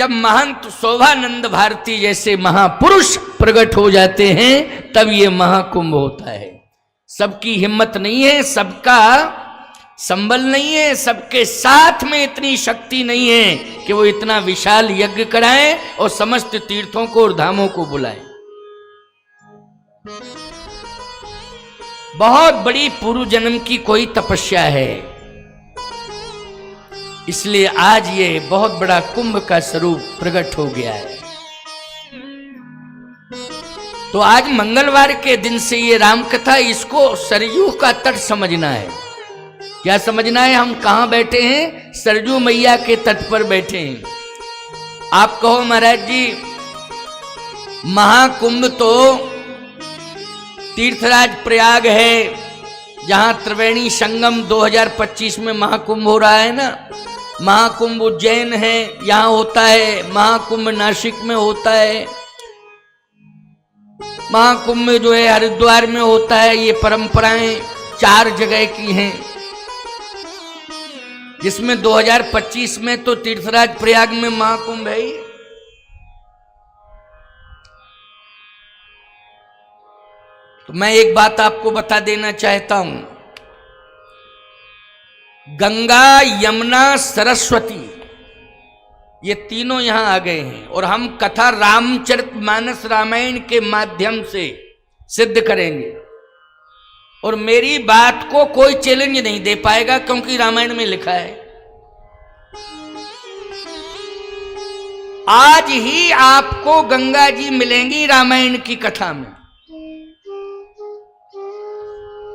जब महंत शोभानंद भारती जैसे महापुरुष प्रकट हो जाते हैं तब ये महाकुंभ होता है। सबकी हिम्मत नहीं है, सबका संबल नहीं है, सबके साथ में इतनी शक्ति नहीं है कि वो इतना विशाल यज्ञ कराएं और समस्त तीर्थों को और धामों को बुलाएं। बहुत बड़ी पूर्व जन्म की कोई तपस्या है, इसलिए आज ये बहुत बड़ा कुंभ का स्वरूप प्रकट हो गया है। तो आज मंगलवार के दिन से ये राम कथा, इसको सरयू का तट समझना है। क्या समझना है? हम कहां बैठे हैं? सरयू मैया के तट पर बैठे हैं। आप कहो महाराज जी महाकुंभ तो तीर्थराज प्रयाग है, जहां त्रिवेणी संगम 2025 में महाकुंभ हो रहा है ना। महाकुंभ उज्जैन है, यहां होता है। महाकुंभ नासिक में होता है। महाकुंभ जो है हरिद्वार में होता है। ये परंपराएं 4 जगह की हैं, जिसमें 2025 में तो तीर्थराज प्रयाग में महाकुंभ है। तो मैं एक बात आपको बता देना चाहता हूं, गंगा, यमुना, सरस्वती ये तीनों यहां आ गए हैं और हम कथा रामचरितमानस रामायण के माध्यम से सिद्ध करेंगे। और मेरी बात को कोई चैलेंज नहीं दे पाएगा, क्योंकि रामायण में लिखा है। आज ही आपको गंगा जी मिलेंगी रामायण की कथा में।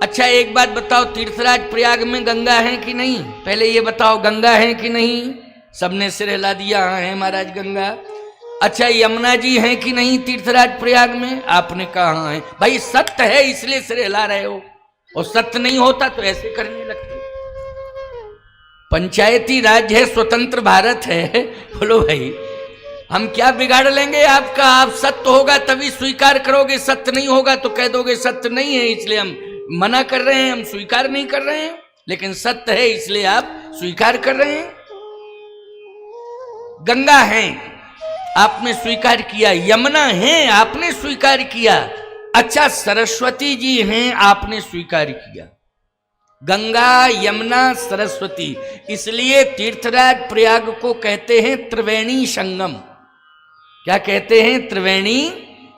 अच्छा एक बात बताओ, तीर्थराज प्रयाग में गंगा है कि नहीं? पहले ये बताओ, गंगा है कि नहीं? सबने सिर हिला दिया, हाँ है महाराज गंगा। अच्छा यमुना जी है कि नहीं तीर्थराज प्रयाग में? आपने कहा हाँ है। भाई सत्य है इसलिए सिर हिला रहे हो, और सत्य नहीं होता तो ऐसे करने लगते। पंचायती राज है, स्वतंत्र भारत है। बोलो भाई हम क्या बिगाड़ लेंगे आपका? आप सत्य होगा तभी स्वीकार करोगे, सत्य नहीं होगा तो कह दोगे सत्य नहीं है, इसलिए हम मना कर रहे हैं, हम स्वीकार नहीं कर रहे हैं। लेकिन सत्य है इसलिए आप स्वीकार कर रहे हैं। गंगा है आपने स्वीकार किया, यमुना है आपने स्वीकार किया। अच्छा सरस्वती जी हैं आपने स्वीकार किया। गंगा, यमुना, सरस्वती, इसलिए तीर्थराज प्रयाग को कहते हैं त्रिवेणी संगम। क्या कहते हैं? त्रिवेणी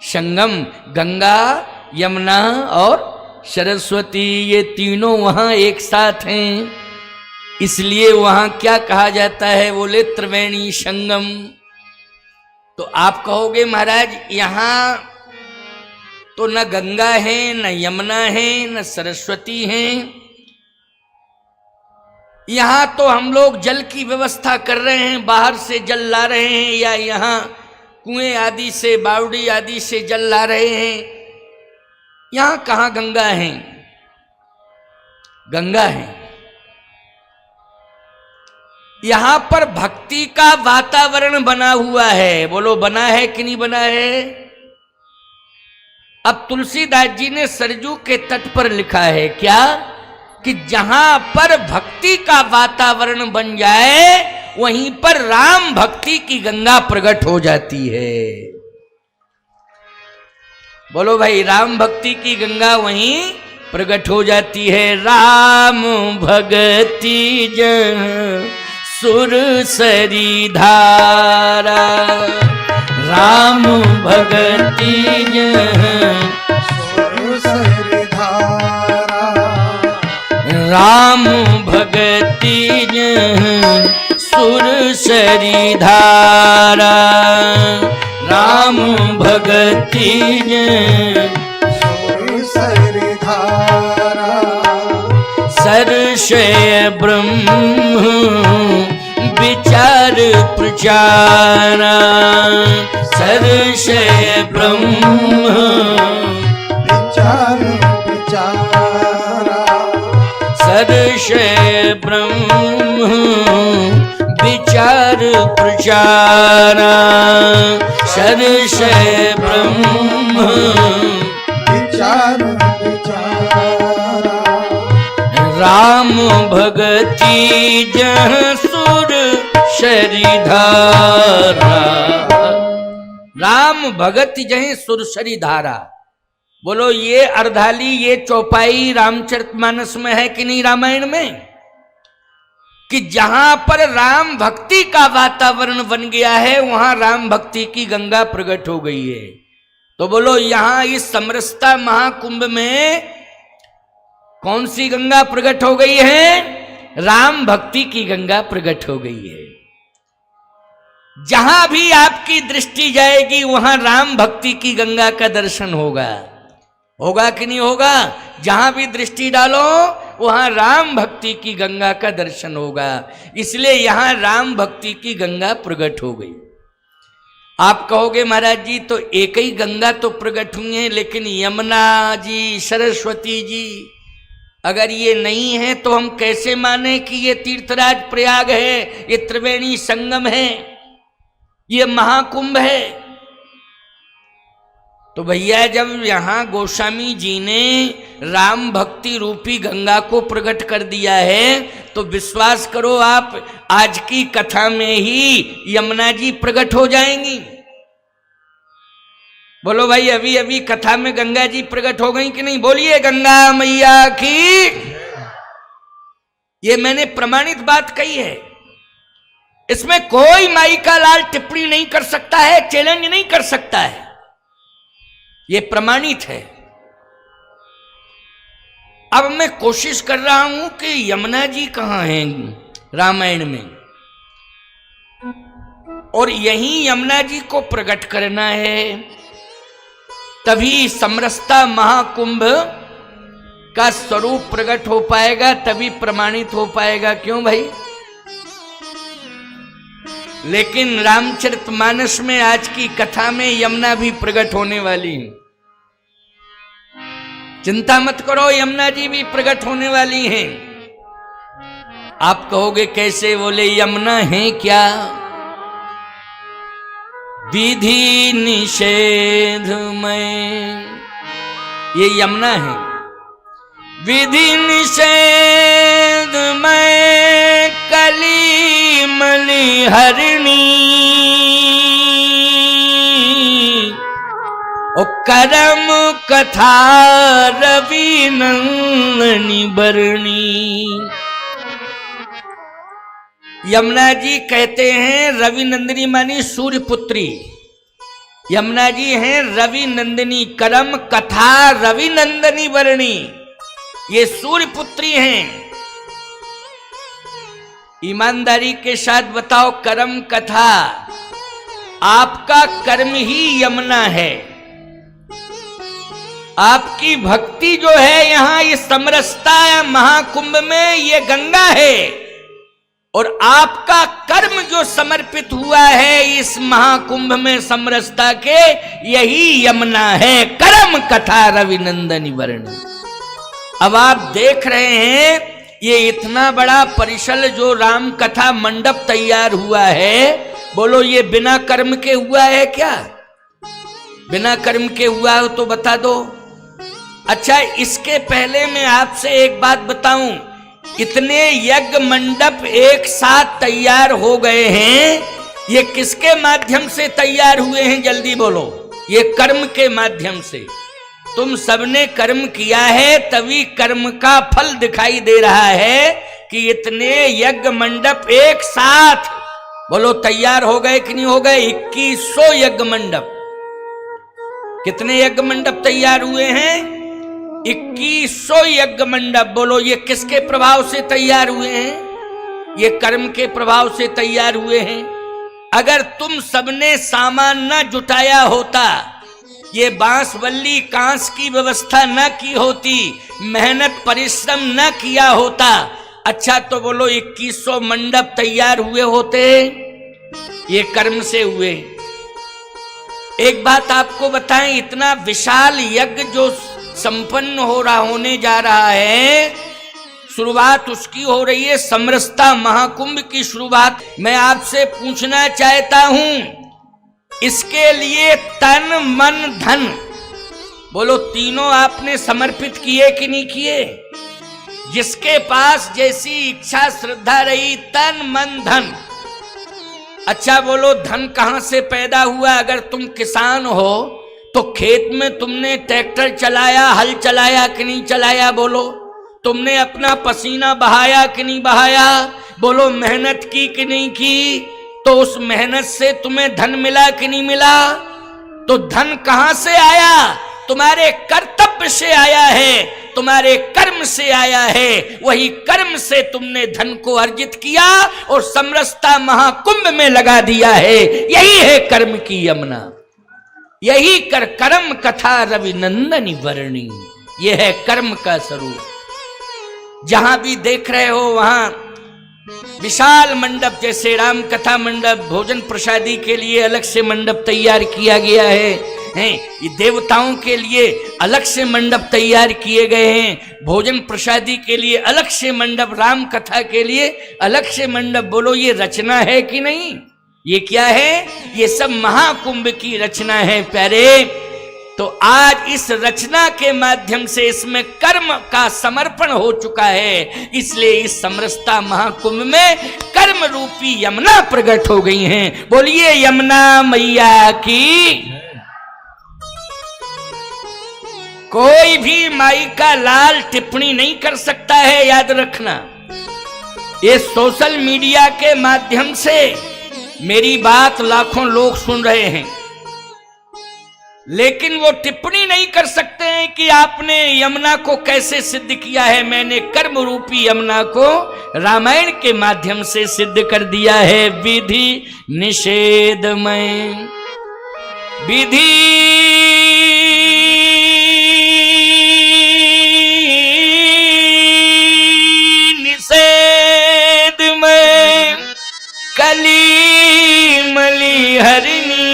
संगम। गंगा, यमुना और सरस्वती ये तीनों वहां एक साथ हैं, इसलिए वहां क्या कहा जाता है? बोले त्रिवेणी संगम। तो आप कहोगे महाराज यहां तो न गंगा है, न यमुना है, न सरस्वती है। यहां तो हम लोग जल की व्यवस्था कर रहे हैं, बाहर से जल ला रहे हैं, या यहां कुएं आदि से, बावड़ी आदि से जल ला रहे हैं। यहां कहां गंगा है? गंगा है। यहां पर भक्ति का वातावरण बना हुआ है। बोलो बना है कि नहीं बना है? अब तुलसीदास जी ने सरजू के तट पर लिखा है क्या कि जहां पर भक्ति का वातावरण बन जाए वहीं पर राम भक्ति की गंगा प्रकट हो जाती है। बोलो भाई राम भक्ति की गंगा वहीं प्रकट हो जाती है। राम भक्ति जन सुर सरी धारा, राम भक्ति जन सुर सरी धारा, राम भक्ति जन सुर सरी धारा, राम भक्ति जन सुर सरी धारा, सरषय ब्रह्म विचार प्रचारा, सरषय ब्रह्म विचार प्रचारा, सरषय ब्रह्म विचार प्रचारा, सरषय ब्रह्म विचार प्रचारा, राम भगति जह सुर सुरसरी धारा। राम भगत जहीं सुरसरी धारा। बोलो ये अर्धाली, ये चौपाई रामचरितमानस में है कि नहीं, रामायण में? कि जहां पर राम भक्ति का वातावरण बन गया है वहां राम भक्ति की गंगा प्रकट हो गई है। तो बोलो यहां इस समरसता महाकुंभ में कौन सी गंगा प्रकट हो गई है? राम भक्ति की गंगा प्रकट हो गई है। जहां भी आपकी दृष्टि जाएगी वहां राम भक्ति की गंगा का दर्शन होगा। होगा कि नहीं होगा? जहां भी दृष्टि डालो वहां राम भक्ति की गंगा का दर्शन होगा। इसलिए यहां राम भक्ति की गंगा प्रकट हो गई। आप कहोगे महाराज जी तो एक ही गंगा तो प्रकट हुई है, लेकिन यमुना जी, सरस्वती जी अगर ये नहीं है तो हम कैसे माने कि ये तीर्थराज प्रयाग है, ये त्रिवेणी संगम है, ये महाकुंभ है? तो भैया जब यहां गोस्वामी जी ने राम भक्ति रूपी गंगा को प्रकट कर दिया है तो विश्वास करो आप आज की कथा में ही यमुना जी प्रकट हो जाएंगी। बोलो भाई अभी अभी कथा में गंगा जी प्रकट हो गई कि नहीं? बोलिए गंगा मैया की। ये मैंने प्रमाणित बात कही है, इसमें कोई माई का लाल टिप्पणी नहीं कर सकता है, चैलेंज नहीं कर सकता है, ये प्रमाणित है। अब मैं कोशिश कर रहा हूं कि यमुना जी कहां हैं रामायण में, और यहीं यमुना जी को प्रकट करना है, तभी समरसता महाकुंभ का स्वरूप प्रकट हो पाएगा, तभी प्रमाणित हो पाएगा। क्यों भाई? लेकिन रामचरितमानस में आज की कथा में यमुना भी प्रकट होने वाली है। चिंता मत करो, यमुना जी भी प्रकट होने वाली हैं। आप कहोगे कैसे? बोले यमुना है क्या? विधि निषेध में ये यमुना है। विधि निषेध में कली मलि हरिणी, ओ करम कथा रवि नंदनी बरणी। यमुना जी कहते हैं रवि नंदिनी मानी सूर्य पुत्री। यमुना जी हैं रवि नंदिनी, करम कथा रवि नंदनी वर्णी, ये सूर्य पुत्री हैं। ईमानदारी के साथ बताओ, कर्म कथा आपका कर्म ही यमुना है। आपकी भक्ति जो है यहां इस समरसता महाकुंभ में ये गंगा है, और आपका कर्म जो समर्पित हुआ है इस महाकुंभ में समरसता के, यही यमुना है। कर्म कथा रविनंदनी वर्ण। अब आप देख रहे हैं ये इतना बड़ा परिसल जो राम कथा मंडप तैयार हुआ है, बोलो ये बिना कर्म के हुआ है क्या? बिना कर्म के हुआ हो तो बता दो। अच्छा, इसके पहले मैं आपसे एक बात बताऊं, इतने यज्ञ मंडप एक साथ तैयार हो गए हैं, ये किसके माध्यम से तैयार हुए हैं? जल्दी बोलो। ये कर्म के माध्यम से। तुम सबने कर्म किया है तभी कर्म का फल दिखाई दे रहा है कि इतने यज्ञ मंडप एक साथ बोलो तैयार हो गए कि नहीं हो गए? 2100 यज्ञ मंडप। कितने यज्ञ मंडप तैयार हुए हैं? 2100 यज्ञ मंडप। बोलो ये किसके प्रभाव से तैयार हुए हैं? ये कर्म के प्रभाव से तैयार हुए हैं। अगर तुम सबने सामान न जुटाया होता, ये बांसवल्ली कांस की व्यवस्था न की होती, मेहनत परिश्रम न किया होता, अच्छा तो बोलो 2100 मंडप तैयार हुए होते? ये कर्म से हुए। एक बात आपको बताएं, इतना विशाल यज्ञ जो संपन्न होने जा रहा है, शुरुआत उसकी हो रही है समरसता महाकुंभ की शुरुआत। मैं आपसे पूछना चाहता हूं, इसके लिए तन मन धन बोलो तीनों आपने समर्पित किए कि नहीं किए? जिसके पास जैसी इच्छा श्रद्धा रही, तन मन धन अच्छा बोलो, धन कहां से पैदा हुआ? अगर तुम किसान हो तो खेत में तुमने ट्रैक्टर चलाया, हल चलाया कि नहीं चलाया? बोलो, तुमने अपना पसीना बहाया कि नहीं बहाया? बोलो, मेहनत की कि नहीं की? तो उस मेहनत से तुम्हें धन मिला कि नहीं मिला? तो धन कहां से आया? तुम्हारे कर्तव्य से आया है, तुम्हारे कर्म से आया है। वही कर्म से तुमने धन को अर्जित किया और समरसता महाकुंभ में लगा दिया है। यही है कर्म की यमुना, यही कर्म कथा रविनंदनी वर्णी। यह है कर्म का स्वरूप। जहां भी देख रहे हो वहां विशाल मंडप, जैसे राम कथा मंडप, भोजन प्रसादी के लिए अलग से मंडप तैयार किया गया है, ये देवताओं के लिए अलग से मंडप तैयार किए गए हैं, भोजन प्रसादी के लिए अलग से मंडप, राम कथा के लिए अलग से मंडप। बोलो, ये रचना है कि नहीं? ये क्या है? ये सब महाकुंभ की रचना है प्यारे। तो आज इस रचना के माध्यम से इसमें कर्म का समर्पण हो चुका है, इसलिए इस समरसता महाकुंभ में कर्म रूपी यमुना प्रकट हो गई हैं। बोलिए यमुना मैया की। कोई भी माई का लाल टिप्पणी नहीं कर सकता है, याद रखना। ये सोशल मीडिया के माध्यम से मेरी बात लाखों लोग सुन रहे हैं, लेकिन वो टिप्पणी नहीं कर सकते हैं कि आपने यमुना को कैसे सिद्ध किया है। मैंने कर्म रूपी यमुना को रामायण के माध्यम से सिद्ध कर दिया है। विधि निषेधमय, विधि निषेधमय, कली मली हरिणी,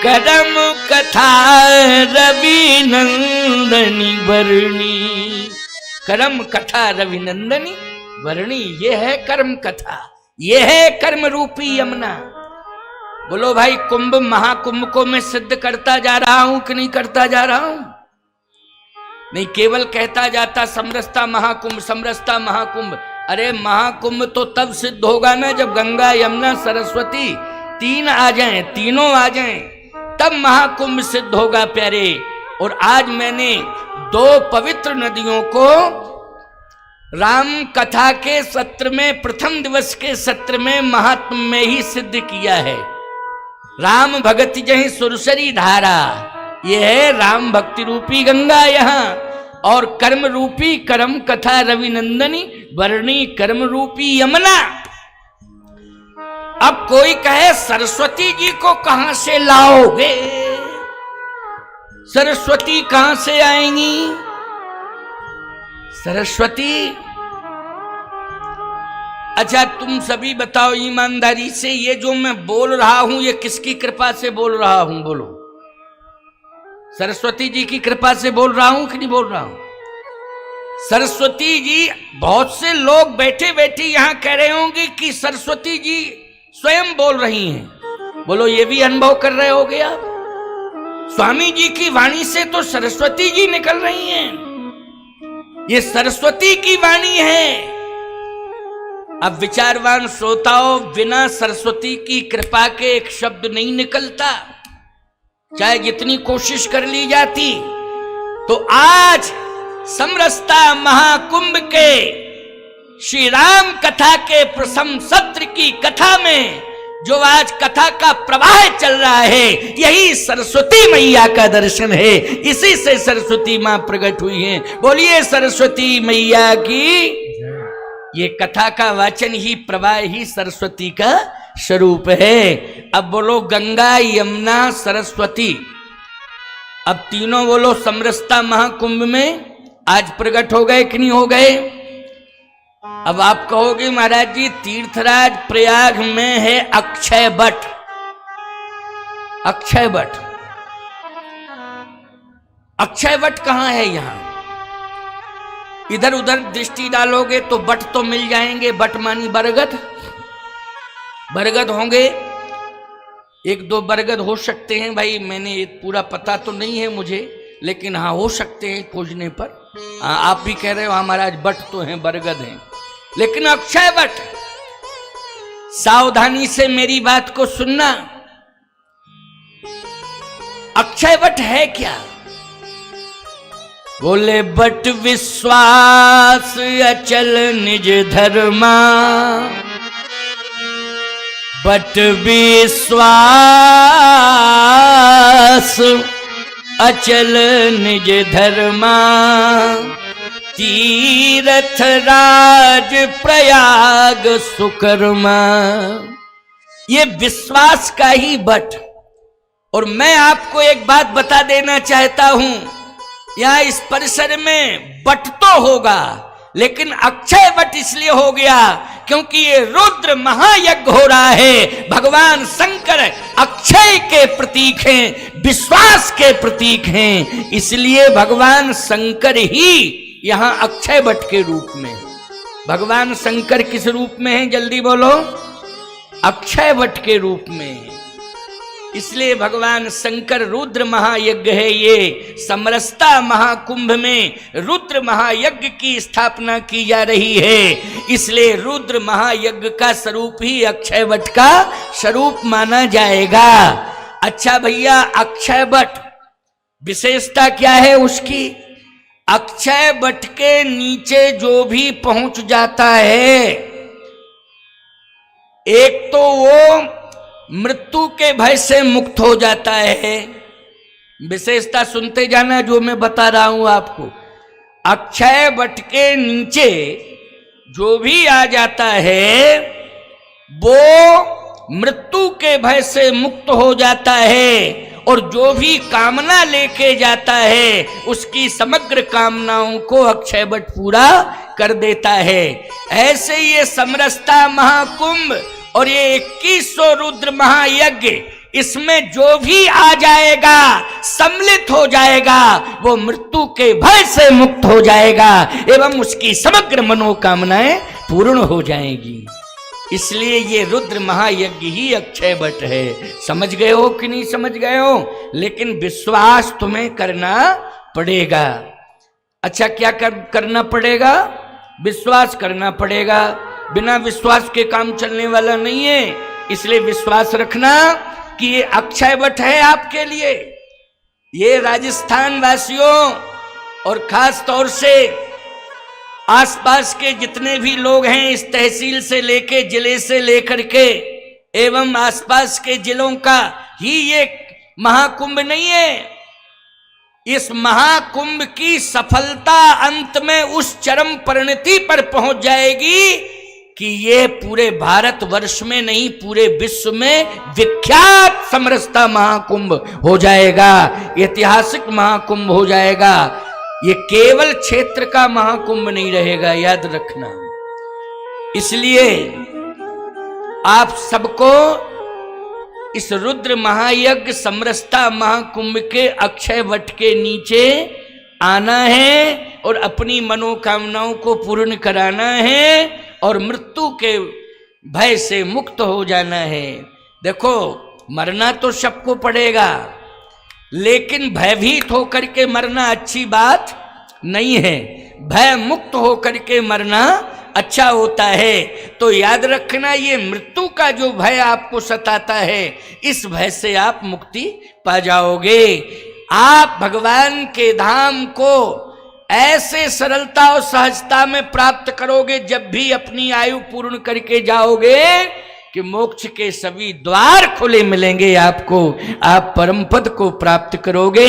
करम कथा रविनंदनी वर्णी। कर्म कथा रविनंदनी वर्णी, ये है कर्म कथा, ये है कर्म रूपी यमुना। बोलो भाई, कुंभ महाकुंभ को मैं सिद्ध करता जा रहा हूं कि नहीं करता जा रहा हूं? नहीं केवल कहता जाता समरसता महाकुंभ, समरसता महाकुंभ। अरे महाकुंभ तो तब सिद्ध होगा ना जब गंगा यमुना सरस्वती तीन आ जाएं, तीनों आ जाएं, तब महाकुंभ सिद्ध होगा प्यारे। और आज मैंने दो पवित्र नदियों को राम कथा के सत्र में, प्रथम दिवस के सत्र में महात्म में ही सिद्ध किया है। राम भगति जहीं सुरसरी धारा, यह है राम भक्ति रूपी गंगा यहाँ, और कर्म रूपी कर्म कथा रविनंदनी वर्णी, कर्म रूपी यमुना। अब कोई कहे सरस्वती जी को कहां से लाओगे? सरस्वती कहां से आएंगी? सरस्वती, अच्छा तुम सभी बताओ ईमानदारी से, ये जो मैं बोल रहा हूं ये किसकी कृपा से बोल रहा हूं? बोलो, सरस्वती जी की कृपा से बोल रहा हूं कि नहीं बोल रहा हूं? सरस्वती जी, बहुत से लोग बैठे बैठे यहां कह रहे होंगे कि सरस्वती जी स्वयं बोल रही हैं। बोलो, ये भी अनुभव कर रहे होगे आप? स्वामी जी की वाणी से तो सरस्वती जी निकल रही हैं, ये सरस्वती की वाणी है। अब विचारवान श्रोताओं, बिना सरस्वती की कृपा के एक शब्द नहीं निकलता, चाहे जितनी कोशिश कर ली जाती। तो आज समरसता महाकुंभ के श्री राम कथा के प्रथम सत्र की कथा में जो आज कथा का प्रवाह चल रहा है, यही सरस्वती मैया का दर्शन है। इसी से सरस्वती मां प्रकट हुई हैं। बोलिए सरस्वती मैया की। ये कथा का वाचन ही, प्रवाह ही सरस्वती का स्वरूप है। अब बोलो, गंगा यमुना सरस्वती, अब तीनों बोलो समरसता महाकुंभ में आज प्रकट हो गए कि नहीं हो गए? अब आप कहोगे महाराज जी, तीर्थराज प्रयाग में है अक्षय वट। अक्षय वट, अक्षय वट कहां है? यहां इधर उधर दृष्टि डालोगे तो वट तो मिल जाएंगे। वट मानी बरगद, बरगद होंगे, एक दो बरगद हो सकते हैं भाई, मैंने पूरा पता तो नहीं है मुझे, लेकिन हाँ हो सकते हैं खोजने पर। आप भी कह रहे हो हाँ महाराज, वट तो हैं, बरगद हैं। लेकिन अक्षय वट, सावधानी से मेरी बात को सुनना, अक्षय वट है क्या? बोले बट विश्वास अचल निज धर्मा, बट विश्वास अचल निज धर्मा, तीरथ राज प्रयाग सुकर्मा। ये विश्वास का ही बट। और मैं आपको एक बात बता देना चाहता हूं, यहां इस परिसर में बट तो होगा, लेकिन अक्षय वट इसलिए हो गया क्योंकि ये रुद्र महायज्ञ हो रहा है। भगवान शंकर अक्षय के प्रतीक हैं, विश्वास के प्रतीक हैं, इसलिए भगवान शंकर ही यहां अक्षय वट के रूप में। भगवान शंकर किस रूप में हैं? जल्दी बोलो। अक्षय वट के रूप में। इसलिए भगवान शंकर रुद्र महायज्ञ है। ये समरसता महाकुंभ में रुद्र महायज्ञ की स्थापना की जा रही है, इसलिए रुद्र महायज्ञ का स्वरूप ही अक्षय वट का स्वरूप माना जाएगा। अच्छा भैया, अक्षय वट विशेषता क्या है उसकी? अक्षय वट के नीचे जो भी पहुंच जाता है, एक तो वो मृत्यु के भय से मुक्त हो जाता है। विशेषता सुनते जाना जो मैं बता रहा हूं आपको। अक्षय वट के नीचे जो भी आ जाता है वो मृत्यु के भय से मुक्त हो जाता है, और जो भी कामना लेके जाता है उसकी समग्र कामनाओं को अक्षय वट पूरा कर देता है। ऐसे ये समरसता महाकुंभ और ये 2100 रुद्र महायज्ञ, इसमें जो भी आ जाएगा, सम्मिलित हो जाएगा, वो मृत्यु के भय से मुक्त हो जाएगा एवं उसकी समग्र मनोकामनाएं पूर्ण हो जाएगी। इसलिए ये रुद्र महायज्ञ ही अक्षय वट है। समझ गए हो कि नहीं समझ गए हो? लेकिन विश्वास तुम्हें करना पड़ेगा। अच्छा, क्या करना पड़ेगा? विश्वास करना पड़ेगा। बिना विश्वास के काम चलने वाला नहीं है। इसलिए विश्वास रखना कि ये अक्षय वट है आपके लिए। ये राजस्थान वासियों और खास तौर से आसपास के जितने भी लोग हैं, इस तहसील से लेके जिले से लेकर के एवं आसपास के जिलों का ही ये महाकुंभ नहीं है। इस महाकुंभ की सफलता अंत में उस चरम परिणति पर पहुंच जाएगी कि ये पूरे भारत वर्ष में नहीं, पूरे विश्व में विख्यात समरसता महाकुंभ हो जाएगा, ऐतिहासिक महाकुंभ हो जाएगा। ये केवल क्षेत्र का महाकुंभ नहीं रहेगा, याद रखना। इसलिए आप सबको इस रुद्र महायज्ञ समरसता महाकुंभ के अक्षय वट के नीचे आना है और अपनी मनोकामनाओं को पूर्ण कराना है और मृत्यु के भय से मुक्त हो जाना है। देखो, मरना तो सबको पड़ेगा, लेकिन भयभीत होकर के मरना अच्छी बात नहीं है। भय मुक्त होकर के मरना अच्छा होता है। तो याद रखना, ये मृत्यु का जो भय आपको सताता है, इस भय से आप मुक्ति पा जाओगे। आप भगवान के धाम को ऐसे सरलता और सहजता में प्राप्त करोगे जब भी अपनी आयु पूर्ण करके जाओगे कि मोक्ष के सभी द्वार खुले मिलेंगे आपको, आप परम पद को प्राप्त करोगे।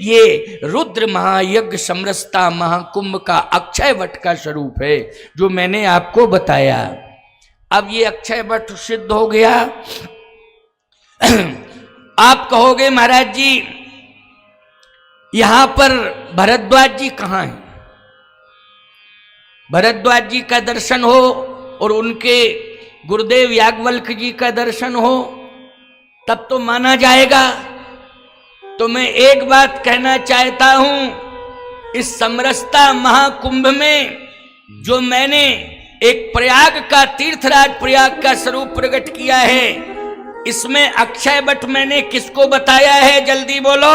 ये रुद्र महायज्ञ समरसता महाकुंभ का अक्षय वट का स्वरूप है जो मैंने आपको बताया। अब ये अक्षय वट सिद्ध हो गया। आप कहोगे महाराज जी यहां पर भरद्वाज जी कहां हैं? भरद्वाज जी का दर्शन हो और उनके गुरुदेव याज्ञवल्क्य जी का दर्शन हो तब तो माना जाएगा। तो मैं एक बात कहना चाहता हूं, इस समरसता महाकुंभ में जो मैंने एक प्रयाग का, तीर्थराज प्रयाग का स्वरूप प्रकट किया है, इसमें अक्षय वट मैंने किसको बताया है? जल्दी बोलो।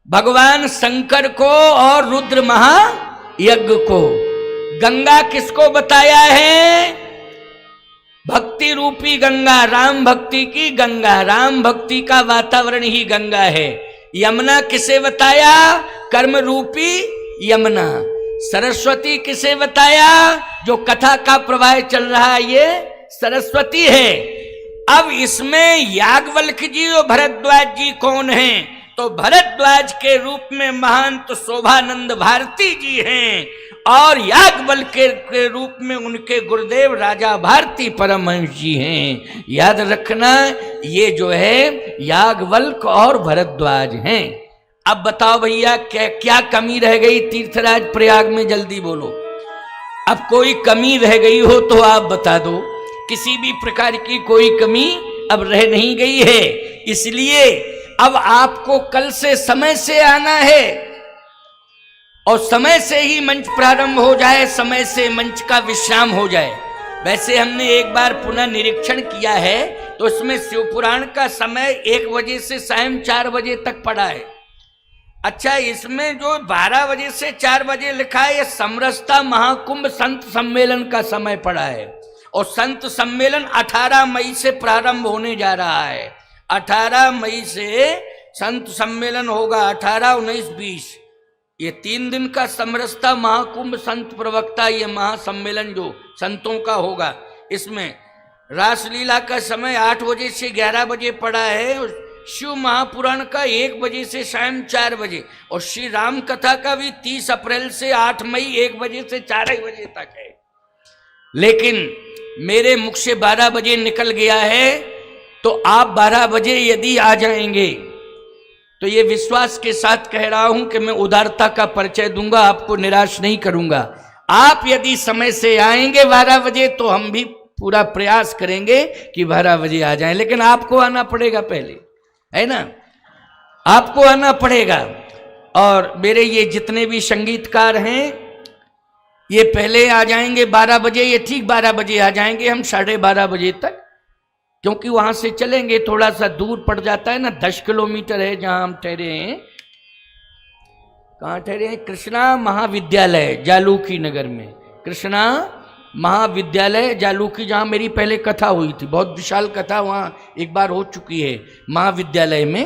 भगवान शंकर को और रुद्र महायज्ञ को। गंगा किसको बताया है? भक्ति रूपी गंगा, राम भक्ति की गंगा, राम भक्ति का वातावरण ही गंगा है। यमुना किसे बताया? कर्म रूपी यमुना। सरस्वती किसे बताया? जो कथा का प्रवाह चल रहा है ये सरस्वती है। अब इसमें याज्ञवल्क्य जी और भरद्वाज जी कौन हैं? तो भरद्वाज के रूप में महान तो शोभानंद भारती जी हैं और याज्ञवल्क्य के रूप में उनके गुरुदेव राजा भारती परमहंस जी हैं। याद रखना, ये जो है याज्ञवल्क्य और भरद्वाज हैं। अब बताओ भैया क्या कमी रह गई तीर्थराज प्रयाग में? जल्दी बोलो। अब कोई कमी रह गई हो तो आप बता दो। किसी भी प्रकार की कोई कमी अब रह नहीं गई है। इसलिए अब आपको कल से समय से आना है और समय से ही मंच प्रारंभ हो जाए, समय से मंच का विश्राम हो जाए। वैसे हमने एक बार पुनः निरीक्षण किया है तो इसमें शिवपुराण का समय 1 बजे से सायं 4 बजे तक पड़ा है। अच्छा, इसमें जो 12 बजे से 4 बजे लिखा है ये समरसता महाकुंभ संत सम्मेलन का समय पड़ा है और संत सम्मेलन 18 मई से प्रारंभ होने जा रहा है। 18 मई से संत सम्मेलन होगा, 18, 19, 20, ये 3 दिन का समरसता महाकुंभ संत प्रवक्ता ये महासम्मेलन जो संतों का होगा। इसमें रासलीला का समय 8 बजे से 11 बजे पड़ा है और शिव महापुराण का 1 बजे से शाम 4 बजे और श्री राम कथा का भी 30 अप्रैल से 8 मई 1 बजे से 4 बजे तक है। लेकिन मेरे मुख से 12 बजे निकल गया है तो आप 12 बजे यदि आ जाएंगे तो ये विश्वास के साथ कह रहा हूं कि मैं उदारता का परिचय दूंगा, आपको निराश नहीं करूंगा। आप यदि समय से आएंगे 12 बजे तो हम भी पूरा प्रयास करेंगे कि 12 बजे आ जाएं, लेकिन आपको आना पड़ेगा पहले, है ना? आपको आना पड़ेगा। और मेरे ये जितने भी संगीतकार हैं ये पहले आ जाएंगे 12 बजे, ये ठीक 12 बजे आ जाएंगे, हम 12:30 बजे तक, क्योंकि वहां से चलेंगे थोड़ा सा दूर पड़ जाता है ना, 10 किलोमीटर है जहां हम ठहरे हैं। कहाँ ठहरे हैं? कृष्णा महाविद्यालय जालूकी नगर में, कृष्णा महाविद्यालय जालूकी, जहाँ मेरी पहले कथा हुई थी, बहुत विशाल कथा वहाँ एक बार हो चुकी है महाविद्यालय में।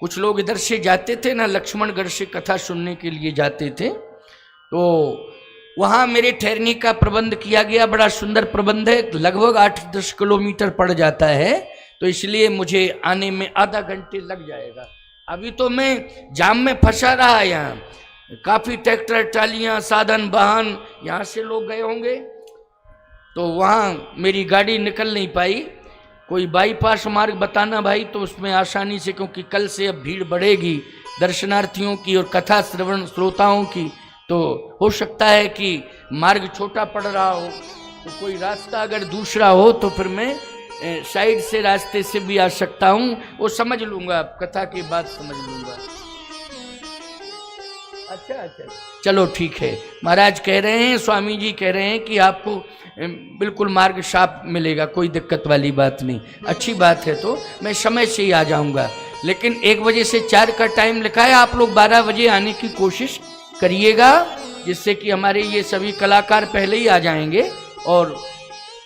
कुछ लोग इधर से जाते थे ना, लक्ष्मणगढ़ से कथा सुनने के लिए जाते थे, तो वहाँ मेरे ठहरने का प्रबंध किया गया। बड़ा सुंदर प्रबंध है, लगभग 8-10 किलोमीटर पड़ जाता है, तो इसलिए मुझे आने में आधा घंटे लग जाएगा। अभी तो मैं जाम में फंसा रहा, यहाँ काफ़ी ट्रैक्टर ट्रालियाँ साधन वाहन यहाँ से लोग गए होंगे, तो वहाँ मेरी गाड़ी निकल नहीं पाई। कोई बाईपास मार्ग बताना भाई तो उसमें आसानी से, क्योंकि कल से अब भीड़ बढ़ेगी दर्शनार्थियों की और कथा श्रवण श्रोताओं की, तो हो सकता है कि मार्ग छोटा पड़ रहा हो, तो कोई रास्ता अगर दूसरा हो तो फिर मैं साइड से रास्ते से भी आ सकता हूँ, वो समझ लूँगा, कथा की बात समझ लूँगा। अच्छा, चलो ठीक है। महाराज कह रहे हैं, स्वामी जी कह रहे हैं कि आपको बिल्कुल मार्ग साफ मिलेगा, कोई दिक्कत वाली बात नहीं। अच्छी बात है, तो मैं समय से ही आ जाऊंगा, लेकिन 1 बजे से 4 का टाइम लिखा है, आप लोग 12 बजे आने की कोशिश करिएगा, जिससे कि हमारे ये सभी कलाकार पहले ही आ जाएंगे और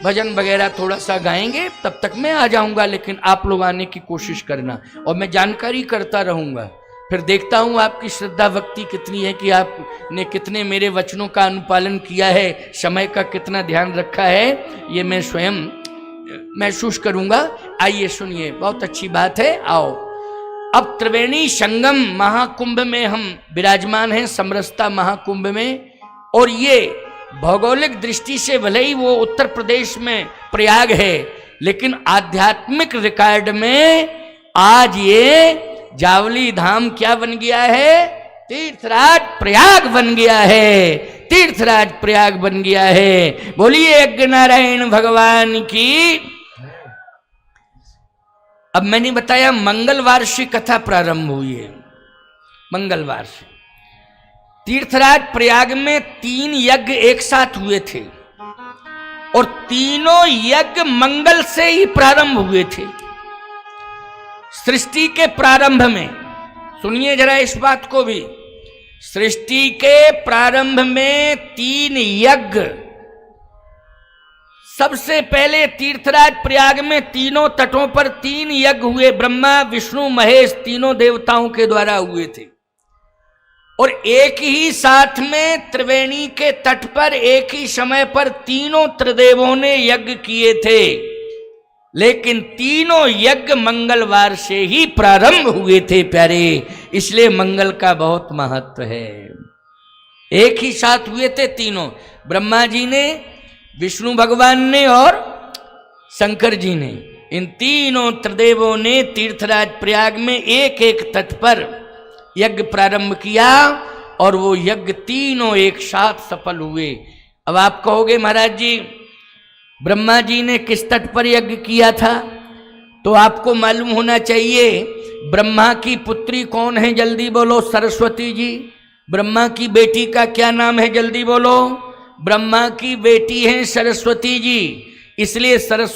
भजन वगैरह थोड़ा सा गाएंगे, तब तक मैं आ जाऊंगा, लेकिन आप लोग आने की कोशिश करना और मैं जानकारी करता रहूंगा। फिर देखता हूँ आपकी श्रद्धा भक्ति कितनी है, कि आपने कितने मेरे वचनों का अनुपालन किया है, समय का कितना ध्यान रखा है, ये मैं स्वयं महसूस करूँगा। आइए सुनिए, बहुत अच्छी बात है। आओ, अब त्रिवेणी संगम महाकुंभ में हम विराजमान हैं, समरसता महाकुंभ में, और ये भौगोलिक दृष्टि से भले ही वो उत्तर प्रदेश में प्रयाग है, लेकिन आध्यात्मिक रिकॉर्ड में आज ये जावली धाम क्या बन गया है? तीर्थराज प्रयाग बन गया है, तीर्थराज प्रयाग बन गया है। बोलिए यज्ञ नारायण भगवान की। अब मैंने बताया मंगलवार से कथा प्रारंभ हुई है, मंगलवार से। तीर्थराज प्रयाग में 3 यज्ञ एक साथ हुए थे और तीनों यज्ञ मंगल से ही प्रारंभ हुए थे। सृष्टि के प्रारंभ में, सुनिए जरा इस बात को भी, सृष्टि के प्रारंभ में 3 यज्ञ, सबसे पहले तीर्थराज प्रयाग में तीनों तटों पर 3 यज्ञ हुए। ब्रह्मा विष्णु महेश तीनों देवताओं के द्वारा हुए थे। और एक ही साथ में त्रिवेणी के तट पर एक ही समय पर तीनों त्रिदेवों ने यज्ञ किए थे। लेकिन तीनों यज्ञ मंगलवार से ही प्रारंभ हुए थे प्यारे, इसलिए मंगल का बहुत महत्व है। एक ही साथ हुए थे तीनों, ब्रह्मा जी ने, विष्णु भगवान ने और शंकर जी ने। इन तीनों त्रिदेवों ने तीर्थराज प्रयाग में एक एक तट पर यज्ञ प्रारंभ किया और वो यज्ञ तीनों एक साथ सफल हुए। अब आप कहोगे महाराज जी ब्रह्मा जी ने किस तट पर यज्ञ किया था? तो आपको मालूम होना चाहिए ब्रह्मा की पुत्री कौन है, जल्दी बोलो। सरस्वती जी। ब्रह्मा की बेटी का क्या नाम है, जल्दी बोलो। ब्रह्मा की बेटी है सरस्वती जी, इसलिए सरस्वती